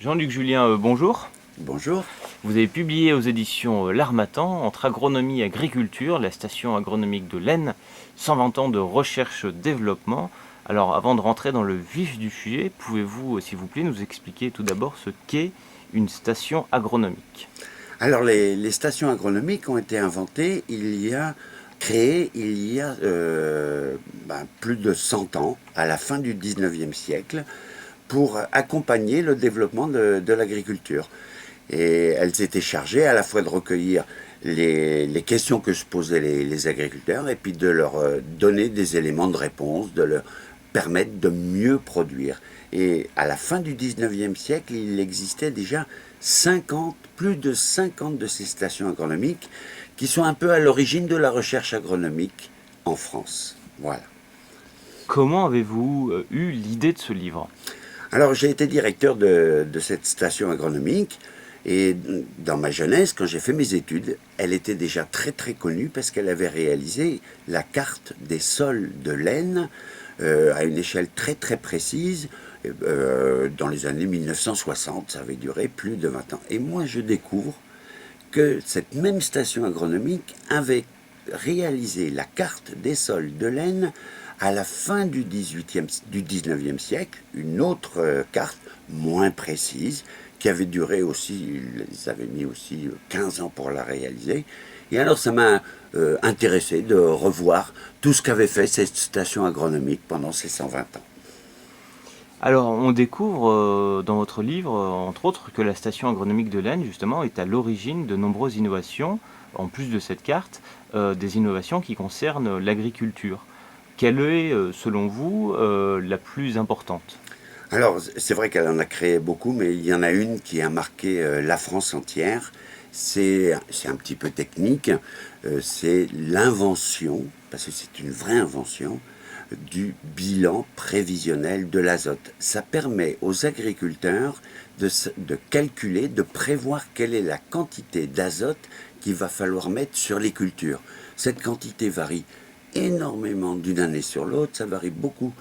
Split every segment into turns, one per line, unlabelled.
Jean-Luc Julien, bonjour.
Bonjour.
Vous avez publié aux éditions L'Harmattan, Entre agronomie et agriculture, la station agronomique de l'Aisne, 120 ans de recherche-développement. Alors, avant de rentrer dans le vif du sujet, pouvez-vous, s'il vous plaît, nous expliquer tout d'abord ce qu'est une station agronomique?
Alors les stations agronomiques ont été inventées créées il y a plus de 100 ans, à la fin du 19e siècle, pour accompagner le développement de l'agriculture. Et elles étaient chargées à la fois de recueillir les questions que se posaient les agriculteurs et puis de leur donner des éléments de réponse, de leur permettre de mieux produire. Et à la fin du 19e siècle, il existait déjà 50, plus de 50 de ces stations agronomiques qui sont un peu à l'origine de la recherche agronomique en France. Voilà.
Comment avez-vous eu l'idée de ce livre?
Alors j'ai été directeur de cette station agronomique et dans ma jeunesse, quand j'ai fait mes études, elle était déjà très très connue parce qu'elle avait réalisé la carte des sols de l'Aisne à une échelle très très précise dans les années 1960. Ça avait duré plus de 20 ans. Et moi je découvre que cette même station agronomique avait réalisé la carte des sols de l'Aisne à la fin du 19e siècle, une autre carte moins précise, qui avait duré aussi, ils avaient mis aussi 15 ans pour la réaliser. Et alors ça m'a intéressé de revoir tout ce qu'avait fait cette station agronomique pendant ces 120 ans.
Alors, on découvre dans votre livre, entre autres, que la station agronomique de l'Aisne, justement, est à l'origine de nombreuses innovations, en plus de cette carte, des innovations qui concernent l'agriculture. Quelle est, selon vous, la plus importante?
Alors, c'est vrai qu'elle en a créé beaucoup, mais il y en a une qui a marqué la France entière. C'est un petit peu technique, c'est l'invention, parce que c'est une vraie invention, du bilan prévisionnel de l'azote. Ça permet aux agriculteurs de calculer, de prévoir quelle est la quantité d'azote qu'il va falloir mettre sur les cultures. Cette quantité varie énormément d'une année sur l'autre, ça varie beaucoup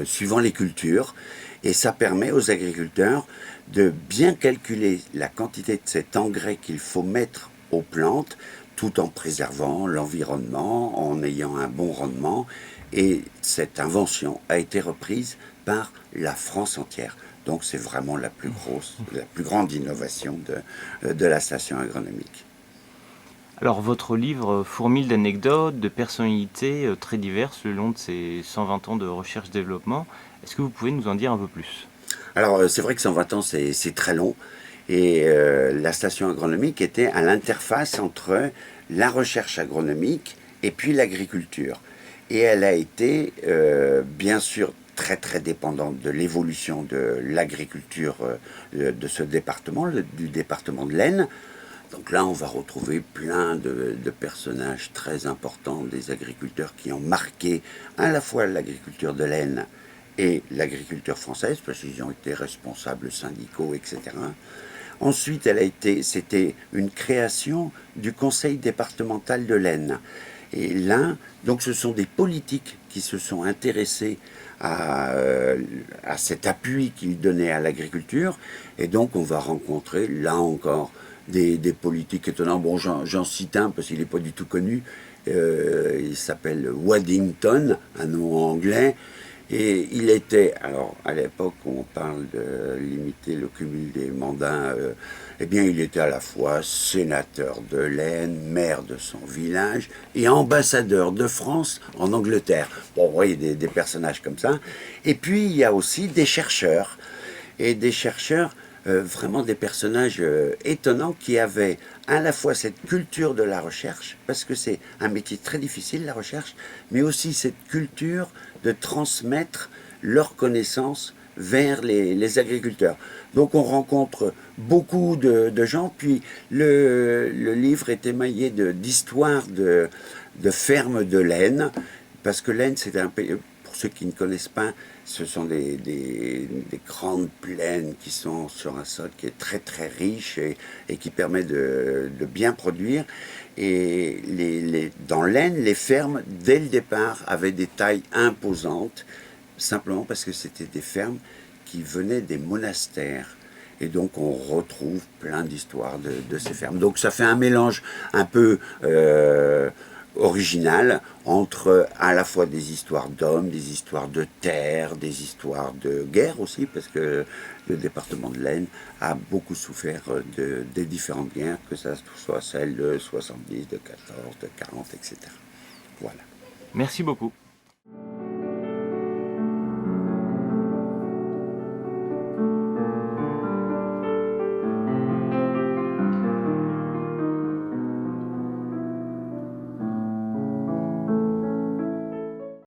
suivant les cultures, et ça permet aux agriculteurs de bien calculer la quantité de cet engrais qu'il faut mettre aux plantes, tout en préservant l'environnement, en ayant un bon rendement. Et cette invention a été reprise par la France entière. Donc c'est vraiment la plus grande innovation de la station agronomique.
Alors, votre livre fourmille d'anecdotes, de personnalités très diverses le long de ces 120 ans de recherche-développement. Est-ce que vous pouvez nous en dire un peu plus?
Alors c'est vrai que 120 ans c'est très long et la station agronomique était à l'interface entre la recherche agronomique et puis l'agriculture. Et elle a été bien sûr très très dépendante de l'évolution de l'agriculture de ce département, du département de l'Aisne. Donc là, on va retrouver plein de personnages très importants, des agriculteurs qui ont marqué à la fois l'agriculture de l'Aisne et l'agriculture française, parce qu'ils ont été responsables syndicaux, etc. Ensuite, c'était une création du conseil départemental de l'Aisne. Et là, donc ce sont des politiques qui se sont intéressés à cet appui qu'ils donnaient à l'agriculture. Et donc on va rencontrer, là encore, des politiques étonnants. Bon, j'en cite un parce qu'il n'est pas du tout connu. Il s'appelle Waddington, un nom anglais. Et il était, alors à l'époque où on parle de limiter le cumul des mandats, eh bien il était à la fois sénateur de l'Aisne, maire de son village et ambassadeur de France en Angleterre. Bon, vous voyez des personnages comme ça. Et puis il y a aussi des chercheurs. Et des chercheurs, vraiment des personnages étonnants qui avaient à la fois cette culture de la recherche, parce que c'est un métier très difficile la recherche, mais aussi cette culture de transmettre leurs connaissances vers les agriculteurs. Donc on rencontre beaucoup de gens, puis le livre est émaillé d'histoires de fermes de laine, parce que l'Aisne, c'est un pays, pour ceux qui ne connaissent pas, ce sont des grandes plaines qui sont sur un sol qui est très très riche et qui permet de bien produire. Et dans l'Aisne, les fermes, dès le départ, avaient des tailles imposantes, simplement parce que c'était des fermes qui venaient des monastères. Et donc on retrouve plein d'histoires de ces fermes. Donc ça fait un mélange un peu original entre à la fois des histoires d'hommes, des histoires de terre, des histoires de guerre aussi, parce que le département de l'Aisne a beaucoup souffert des différentes guerres, que ce soit celle de 70, de 14, de 40, etc. Voilà.
Merci beaucoup.